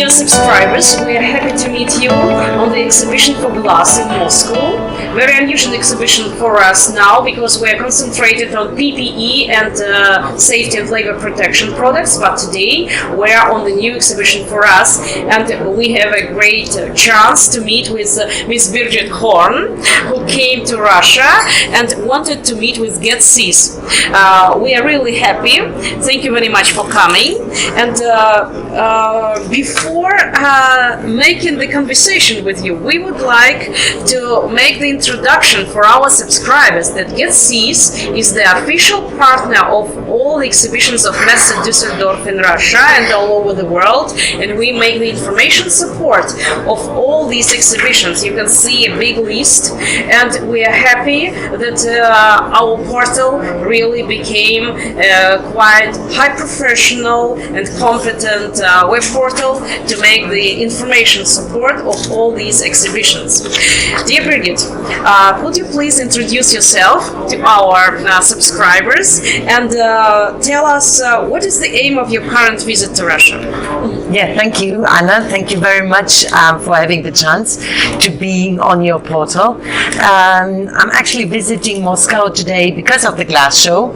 Dear subscribers, we are happy to meet you on the exhibition for glass in Moscow. Very unusual exhibition for us now because we are concentrated on PPE and safety and flavor protection products, but today we are on the new exhibition for us and we have a great chance to meet with Miss Birgit Horn, who came to Russia and wanted to meet with Getsiz. We are really happy. Thank you very much for coming. And before making the conversation with you, we would like to make the introduction for our subscribers that Getsiz is the official partner of all the exhibitions of Messe Düsseldorf in Russia and all over the world, and we make the information support of all these exhibitions. You can see a big list, and we are happy that our portal really became quite high professional and competent web portal to make the information support of all these exhibitions. Dear Birgit, could you please introduce yourself to our subscribers and tell us what is the aim of your current visit to Russia? Yeah, thank you, Anna. Thank you very much for having the chance to be on your portal. I'm actually visiting Moscow today because of the glass show.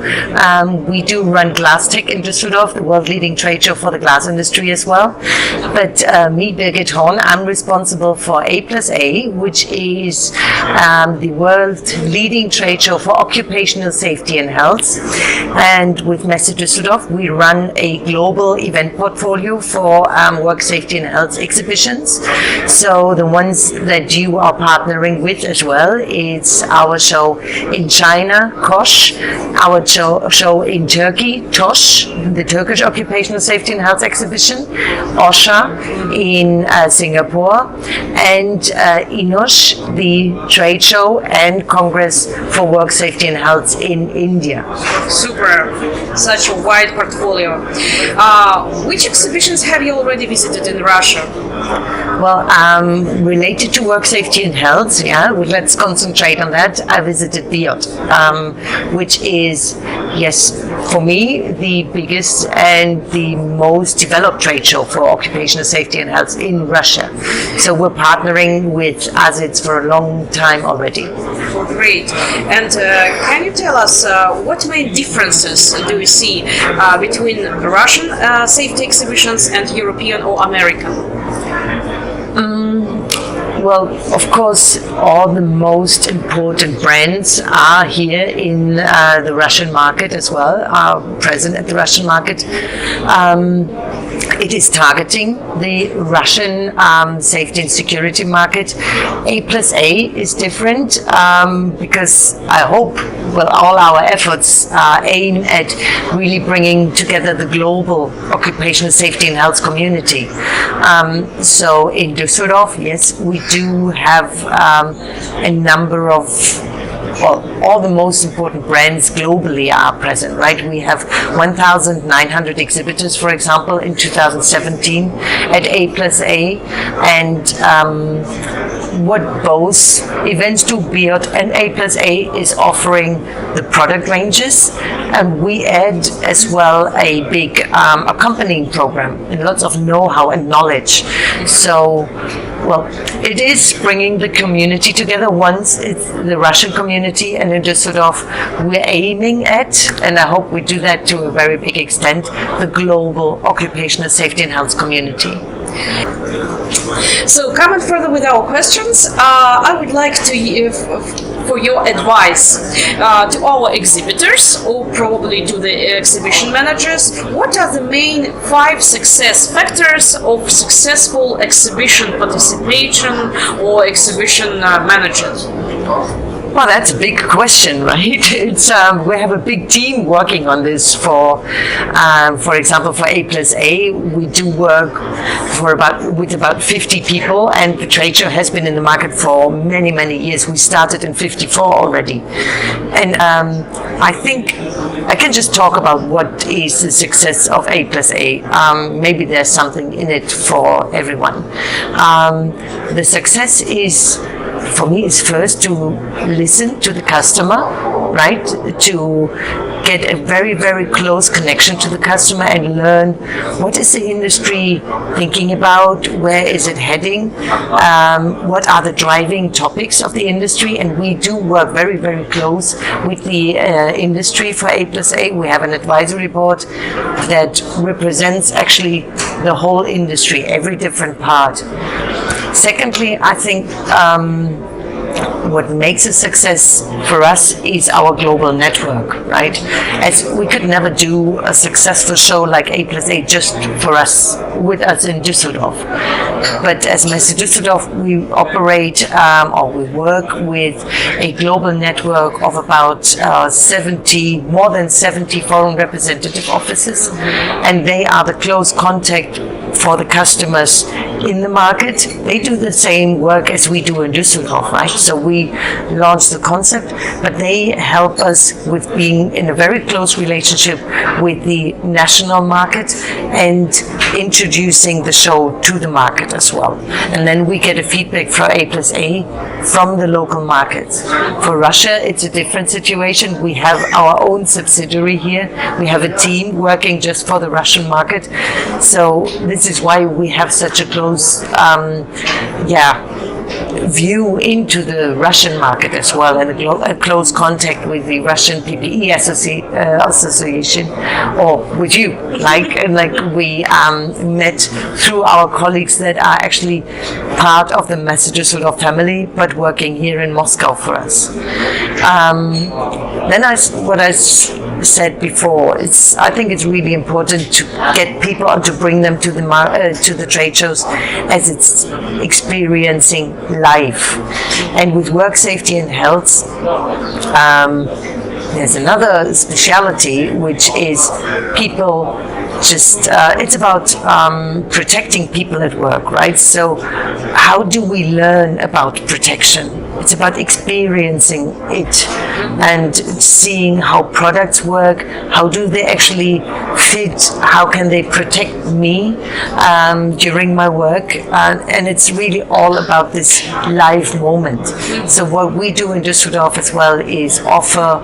We do run glasstec in Düsseldorf, the world-leading trade show for the glass industry as well. But me, Birgit Horn, I'm responsible for A+A, which is the world-leading trade show for occupational safety and health. And with Messe Düsseldorf, we run a global event portfolio for work safety and health exhibitions. So the ones that you are partnering with as well, it's our show in China, KOSH, our show in Turkey, TOSH, the Turkish Occupational Safety and Health Exhibition, OSHA in Singapore, and INOSH, the trade show and Congress for Work Safety and Health in India. Super, such a wide portfolio. Which exhibitions have you already visited in Russia? Well, related to work safety and health, yeah, let's concentrate on that. I visited BIOT, which is, yes, for me, the biggest and the most developed trade show for occupational safety and health in Russia. So we're partnering with ASIDS for a long time already. Great. And can you tell us what main differences do you see between Russian safety exhibitions and European or American? Well, of course, all the most important brands are here in the Russian market as well, are present at the Russian market. It is targeting the Russian safety and security market. A+A is different because I hope, well, all our efforts aim at really bringing together the global occupational safety and health community. So in Düsseldorf, yes, we do have a number of, well, all the most important brands globally are present, right? We have 1,900 exhibitors, for example, in 2017 at A+A, and what both events do, BIOT and A+A, is offering the product ranges, and we add as well a big accompanying program and lots of know-how and knowledge. So, well, it is bringing the community together. Once it's the Russian community, and in Düsseldorf we're aiming at, and I hope we do that to a very big extent, the global occupational safety and health community. So, coming further with our questions, I would like to for your advice to our exhibitors, or probably to the exhibition managers. What are the main 5 success factors of successful exhibition participation or exhibition management? Well, that's a big question, right? It's we have a big team working on this. For example, for A+A, we do work with about 50 people, and the trade show has been in the market for many, many years. We started in '54 already, and I think I can just talk about what is the success of A+A. Maybe there's something in it for everyone. The success is, for me, is first to listen to the customer, right? To get a very, very close connection to the customer and learn what is the industry thinking about, where is it heading, what are the driving topics of the industry, and we do work very, very close with the industry for A+A. We have an advisory board that represents actually the whole industry, every different part. Secondly, I think what makes a success for us is our global network, right? As we could never do a successful show like A+A just for us, with us in Düsseldorf. But as Messe Düsseldorf, we operate or we work with a global network of about 70, more than 70 foreign representative offices, and they are the close contact for the customers in the market. They do the same work as we do in Düsseldorf, right? So we launched the concept, but they help us with being in a very close relationship with the national market and introducing the show to the market as well. And then we get a feedback for A+A from the local markets. For Russia, it's a different situation. We have our own subsidiary here. We have a team working just for the Russian market. So this is why we have such a close view into the Russian market as well, and a close contact with the Russian PPE association, or with you, like we met through our colleagues that are actually part of the Messe Düsseldorf family, but working here in Moscow for us. Then what I said before, I think it's really important to get people and to bring them to the trade shows as it's experiencing life. And with work safety and health, there's another speciality, which is people just, it's about protecting people at work, right? So how do we learn about protection? It's about experiencing it and seeing how products work, how do they actually fit, how can they protect me during my work, and it's really all about this live moment. So what we do in Düsseldorf as well is offer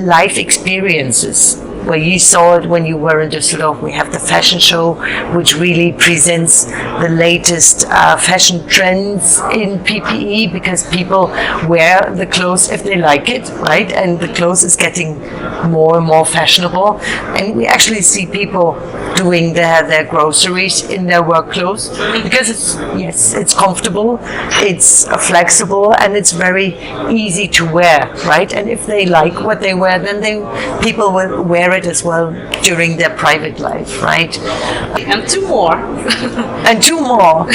live experiences. Where you saw it when you were in Düsseldorf, we have the fashion show, which really presents the latest fashion trends in PPE, because people wear the clothes if they like it, right? And the clothes is getting more and more fashionable. And we actually see people doing their groceries in their work clothes, because it's comfortable, it's flexible, and it's very easy to wear, right? And if they like what they wear, then people will wear it as well during their private life, right? And two more. And two more.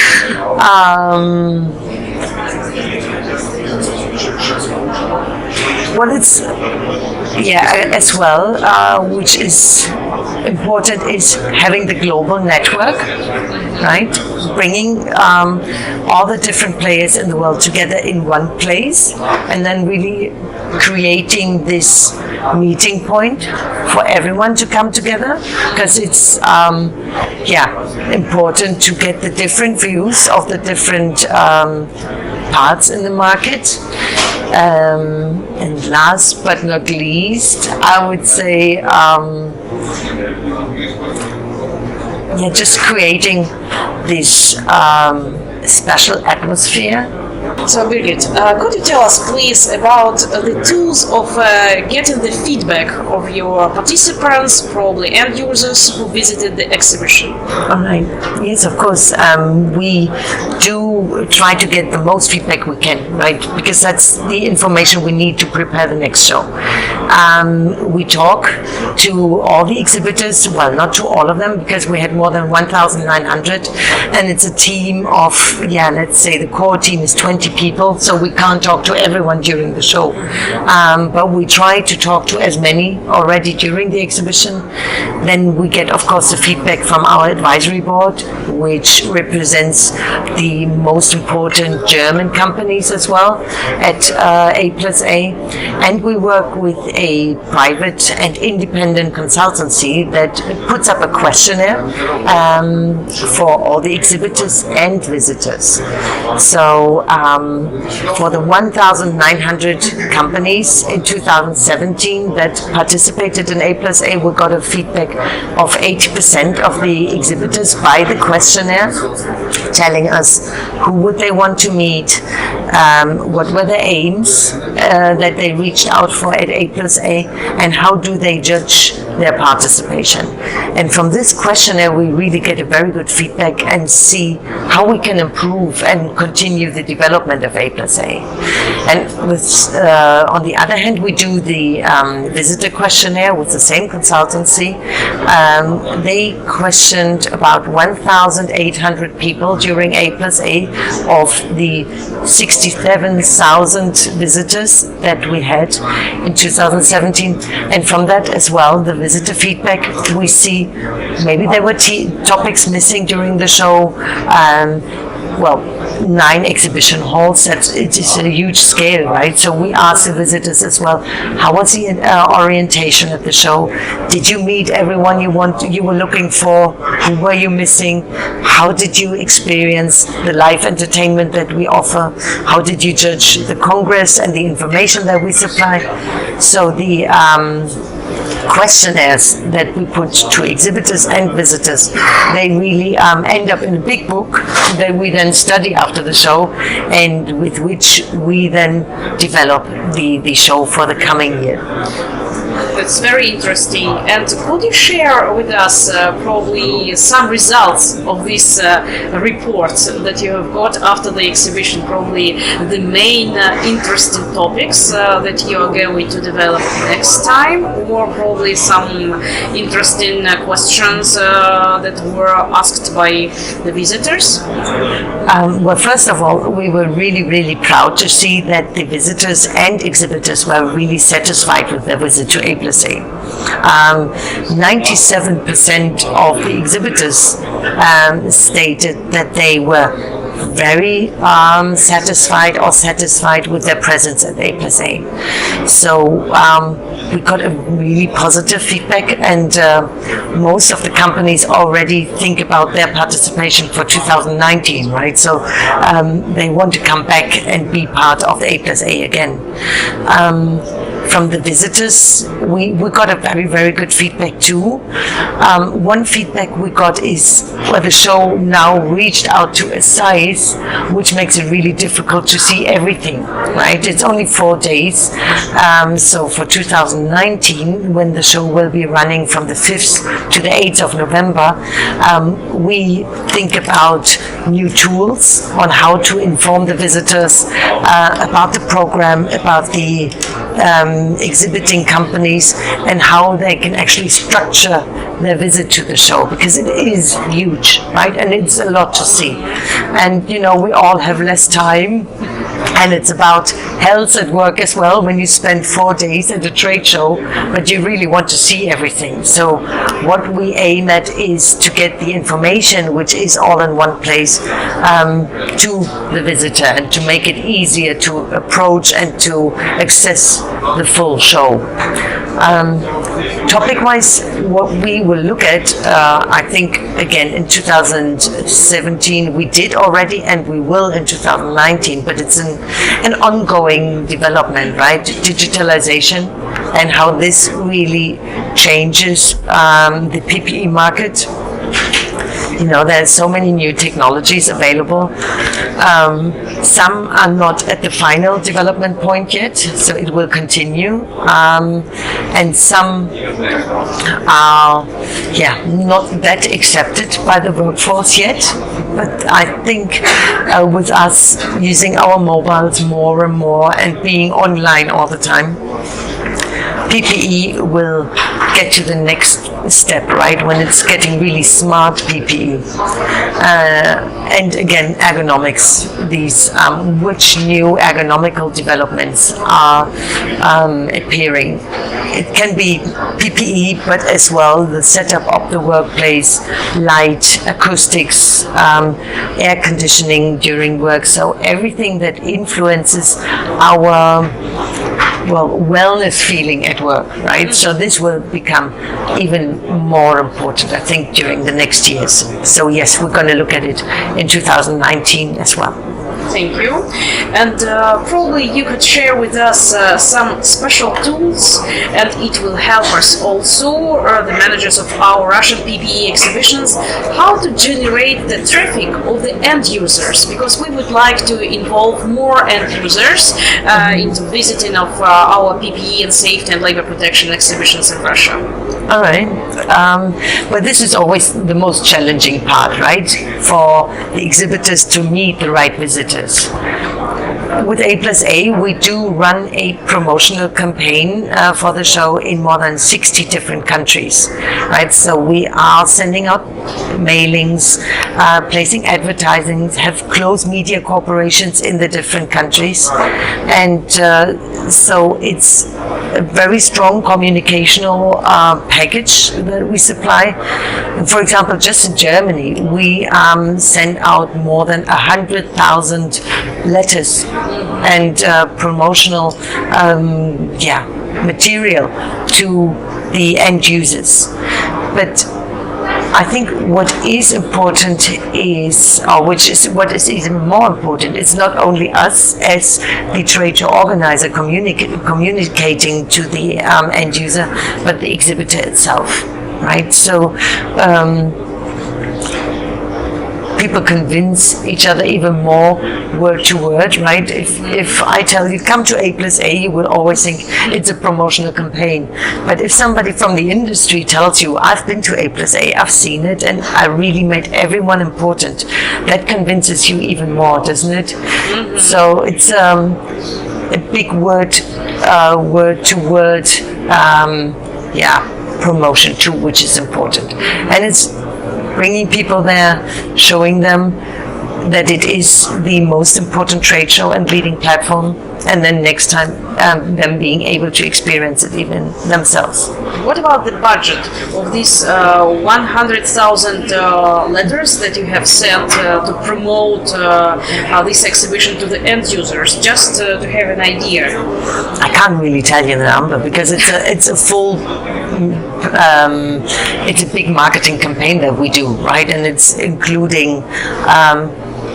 Well, it's as well, which is important, is having the global network, right? Bringing all the different players in the world together in one place, and then really creating this meeting point for everyone to come together, because it's important to get the different views of the different parts in the market. And last but not least, I would say just creating this special atmosphere. So Birgit, could you tell us please about the tools of getting the feedback of your participants, probably end users who visited the exhibition? All right. Yes, of course. We do try to get the most feedback we can, right? Because that's the information we need to prepare the next show. We talk to all the exhibitors, well, not to all of them, because we had more than 1,900, and it's a team of, let's say the core team is 20 people, so we can't talk to everyone during the show. But we try to talk to as many already during the exhibition. Then we get, of course, the feedback from our advisory board, which represents the most important German companies as well at A+A. And we work with a private and independent consultancy that puts up a questionnaire for all the exhibitors and visitors. So for the 1,900 companies in 2017 that participated in A+A, we got a feedback of 80% of the exhibitors by the questionnaire, telling us who would they want to meet, what were their aims that they reached out for at A+A, and how do they judge their participation. And from this questionnaire, we really get a very good feedback and see how we can improve and continue the development of A+A. And with, on the other hand, we do the visitor questionnaire with the same consultancy. They questioned about 1,800 people during A+A of the 67,000 visitors that we had in 2017. And from that as well, the visitor feedback, we see maybe there were topics missing during the show. Well, 9 exhibition halls, it is a huge scale, right? So we asked the visitors as well, how was the orientation at the show? Did you meet everyone you were looking for? Who were you missing? How did you experience the live entertainment that we offer? How did you judge the Congress and the information that we supply? So the questionnaires that we put to exhibitors and visitors, they really end up in a big book that we then study after the show, and with which we then develop the show for the coming year. That's very interesting. And could you share with us probably some results of this report that you have got after the exhibition, probably the main interesting topics that you are going to develop next time, or probably some interesting questions that were asked by the visitors? Well, first of all, we were really proud to see that the visitors and exhibitors were really satisfied with their visit to A+A. 97% of the exhibitors stated that they were very satisfied with their presence at A+A. So we got a really positive feedback, and most of the companies already think about their participation for 2019, right? So they want to come back and be part of the A+A again. From the visitors, we got a very good feedback too. One feedback we got is where the show now reached out to a size which makes it really difficult to see everything, right? It's only 4 days. So for 2019, when the show will be running from the 5th to the 8th of November, we think about new tools on how to inform the visitors about the program, about the exhibiting companies, and how they can actually structure their visit to the show, because it is huge, right? And it's a lot to see. And you know, we all have less time, and it's about health at work as well when you spend 4 days at a trade show, but you really want to see everything. So what we aim at is to get the information, which is all in one place, to the visitor, and to make it easier to approach and to access the full show. Topic-wise, what we will look at, I think, again, in 2017 we did already, and we will in 2019, but it's an ongoing development, right? Digitalization, and how this really changes the PPE market. You know, there's so many new technologies available. Some are not at the final development point yet, so it will continue. And some are, not that accepted by the workforce yet. But I think with us using our mobiles more and more and being online all the time, PPE will get to the next step, right? When it's getting really smart PPE. And again, ergonomics, these which new ergonomical developments are appearing. It can be PPE, but as well the setup of the workplace, light, acoustics, air conditioning during work. So everything that influences our wellness feeling at work, right? So this will become even more important, I think, during the next years. So yes, we're going to look at it in 2019 as well. Thank you. And probably you could share with us some special tools, and it will help us also, the managers of our Russian PPE exhibitions, how to generate the traffic of the end users, because we would like to involve more end users into visiting of our PPE and safety and labor protection exhibitions in Russia. All right. But this is always the most challenging part, right? For the exhibitors to meet the right visitors. With A+A, we do run a promotional campaign for the show in more than 60 different countries, right? So we are sending out mailings, placing advertising, have close media corporations in the different countries. And so it's a very strong communicational package that we supply. For example, just in Germany, we send out more than 100,000 letters and promotional material to the end users. But I think what is important is, or what is even more important, it's not only us as the trade show organizer communicating to the end user, but the exhibitor itself, right? So people convince each other even more word to word, right? If I tell you, come to A+A, you will always think it's a promotional campaign. But if somebody from the industry tells you, I've been to A+A, I've seen it, and I really made everyone important, that convinces you even more, doesn't it? Mm-hmm. So it's a big word to word, promotion too, which is important. And it's bringing people there, showing them that it is the most important trade show and leading platform, and then next time them being able to experience it even themselves. What about the budget of these 100,000 letters that you have sent to promote this exhibition to the end users, just to have an idea? I can't really tell you the number because it's a full it's a big marketing campaign that we do, right? And it's including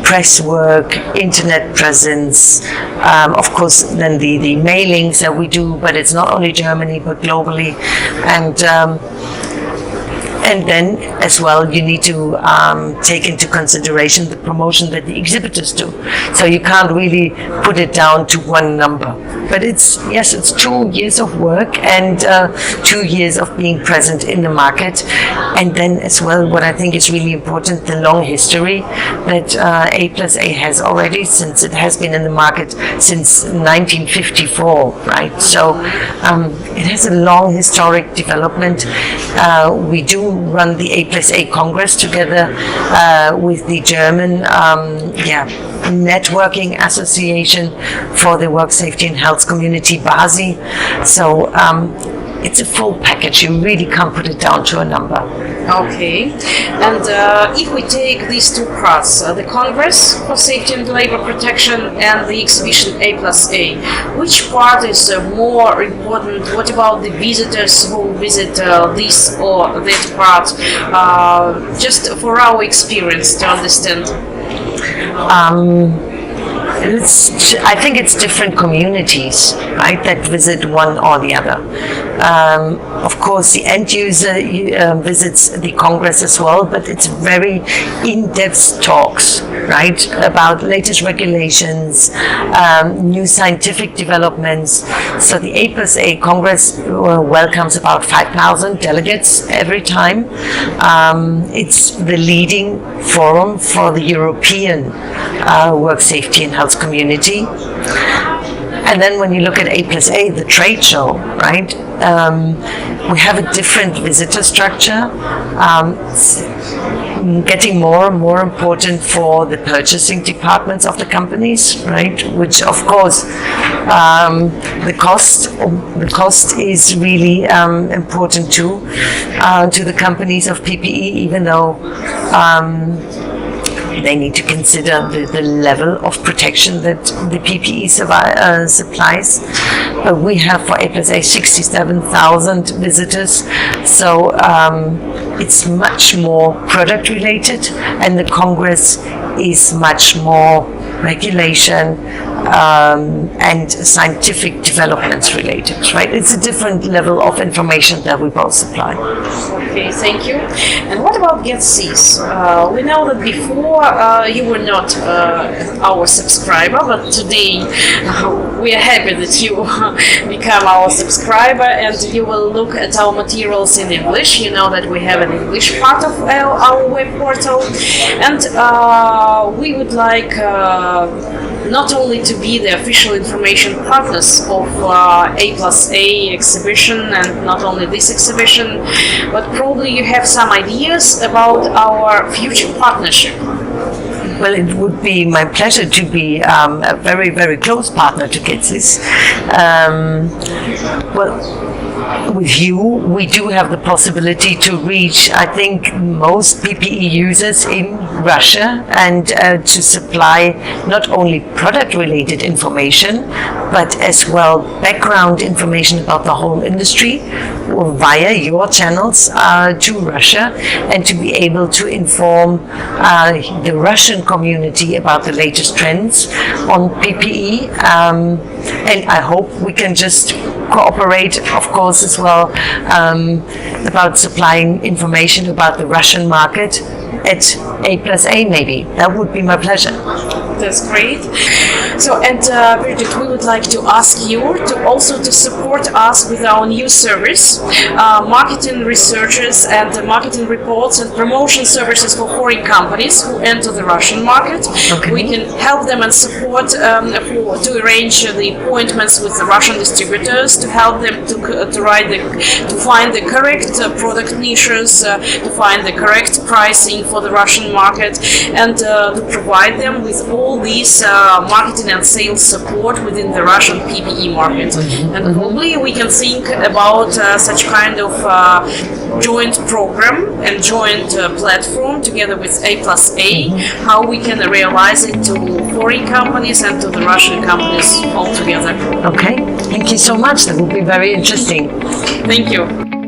press work, internet presence, of course then the mailings that we do, but it's not only Germany but globally, and then as well you need to take into consideration the promotion that the exhibitors do. So you can't really put it down to one number. But it's 2 years of work and 2 years of being present in the market. And then as well, what I think is really important, the long history that A+A has already, since it has been in the market since 1954, right? So it has a long historic development. We do run the A+A Congress together with the German networking association for the work safety and health community, BASI. So it's a full package. You really can't put it down to a number. Okay. And if we take these two parts, the Congress for Safety and Labor Protection and the exhibition A+A, which part is more important? What about the visitors who visit this or that part? Just for our experience to understand. I think it's different communities, right, that visit one or the other. Of course, the end user visits the Congress as well, but it's very in-depth talks, right, about latest regulations, new scientific developments. So the A+A Congress welcomes about 5,000 delegates every time. It's the leading forum for the European work safety and health community. And then when you look at A+A, the trade show, right, We have a different visitor structure. It's getting more and more important for the purchasing departments of the companies, right? Which, of course, the cost is really important too to the companies of PPE, even though they need to consider the level of protection that the PPE supplies. But we have for A+A 67,000 visitors, so it's much more product related, and the Congress is much more regulation and scientific developments related, right? It's a different level of information that we both supply. Okay, thank you. And what about Getsiz? We know that before you were not our subscriber, but today we are happy that you become our subscriber and you will look at our materials in English. You know that we have an English part of our web portal, and we would like not only to be the official information partners of A+A exhibition, and not only this exhibition, but probably you have some ideas about our future partnership. Well, it would be my pleasure to be a very, very close partner to Getsiz. With you, we do have the possibility to reach, I think, most PPE users in Russia, and to supply not only product-related information, but as well background information about the whole industry via your channels to Russia, and to be able to inform the Russian community about the latest trends on PPE. And I hope we can just cooperate, of course, as well about supplying information about the Russian market at A+A maybe. That would be my pleasure. That's great. So, and Birgit, we would like to ask you to also to support us with our new service, marketing researches and marketing reports and promotion services for foreign companies who enter the Russian market. Okay. We can help them and support to arrange the appointments with the Russian distributors, to help them to find the correct product niches, to find the correct pricing for the Russian market, and to provide them with all these marketing and sales support within the Russian PPE market. And probably we can think about such kind of joint program and joint platform together with A+A, how we can realize it to foreign companies and to the Russian companies all together. Okay, thank you so much. That would be very interesting. Thank you.